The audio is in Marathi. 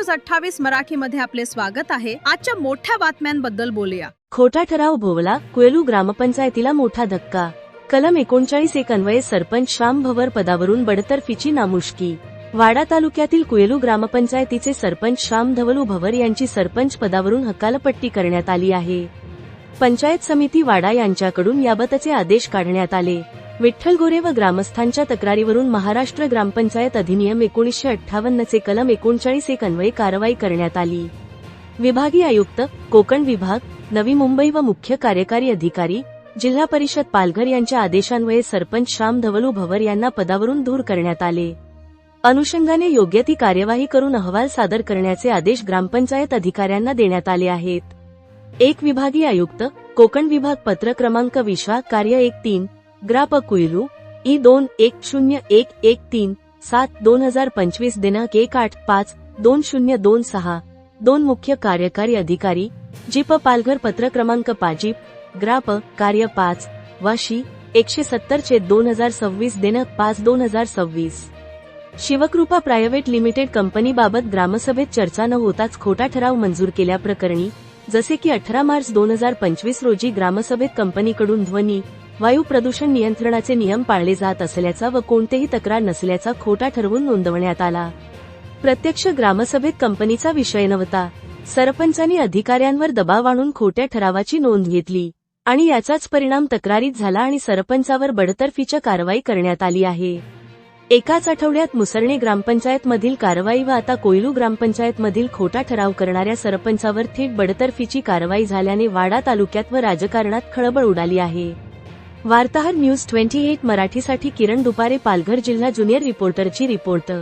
न्यूज 28 मराठीमध्ये आपले स्वागत आहे। आजच्या मोठ्या बातम्यांबद्दल बोलूया। खोटा ठराव भोवला, कोयलू ग्रामपंचायतीला मोठा धक्का। कलम 39(1) अन्वये सरपंच श्याम भवर पदावरून बडतर्फीची नामुष्की। वाडा तालुक्यातील कोयलू ग्रामपंचायतीचे सरपंच श्याम धवलू भवर यांची सरपंच पदावरून हकालपट्टी करण्यात आली आहे। पंचायत समिती वाडा यांच्याकडून याबाबतचे आदेश काढण्यात आले। विठ्ठल गोरे व ग्रामस्थांच्या तक्रारीवरून महाराष्ट्र ग्रामपंचायत अधिनियम 1958 चे कलम 39(1) अन्वये कारवाई करण्यात आली। विभागीय आयुक्त कोकण विभाग, नवी मुंबई व मुख्य कार्यकारी अधिकारी जिल्हा परिषद पालघर यांच्या आदेशान्वये सरपंच श्याम धवलू भवर यांना पदावरून दूर करण्यात आले। अनुषंगाने योग्य ती कार्यवाही करून अहवाल सादर करण्याचे आदेश ग्रामपंचायत अधिकाऱ्यांना देण्यात आले आहेत। एक विभागीय आयुक्त कोकण विभाग पत्र क्रमांक 20 कार्य 13 ग्राप कोयलू I21113/7/2025 दिनांक 1/8/2026 2 मुख्य कार्यकारी अधिकारी जीप पालघर पत्र क्रमांक 5 ग्राप कार्य 5 वाशी 170/2026 दिनांक 5/2026 शिवकृपा प्रायव्हेट लिमिटेड कंपनी बाबत ग्रामसभेत चर्चा न होताच खोटा ठराव मंजूर केल्याप्रकरणी जसे की 18 मार्च 2025 रोजी ग्रामसभेत कंपनीकडून ध्वनी वायू प्रदूषण नियंत्रणाचे नियम पाळले जात असल्याचा व कोणतेही तक्रार नसल्याचा खोटा ठरवून नोंदवण्यात आला। प्रत्यक्ष ग्रामसभेत कंपनीचा विषय नव्हता। सरपंचांनी अधिकाऱ्यांवर दबाव आणून खोट्या ठरावाची नोंद घेतली आणि याचाच परिणाम तक्रारीत झाला आणि सरपंचावर बडतर्फीची कारवाई करण्यात आली आहे। एकाच आठवड्यात मुसर्णे ग्रामपंचायत मधील कारवाई व आता कोयलू ग्रामपंचायत मधील खोटा ठराव करणाऱ्या सरपंचावर थेट बडतर्फीची कारवाई झाल्याने वाडा तालुक्यात व राजकारणात खळबळ उडाली आहे। वार्ताहर न्यूज 28 मराठीसाठी किरण दुपारे, पालघर जिल्हा ज्युनियर रिपोर्टरची रिपोर्ट।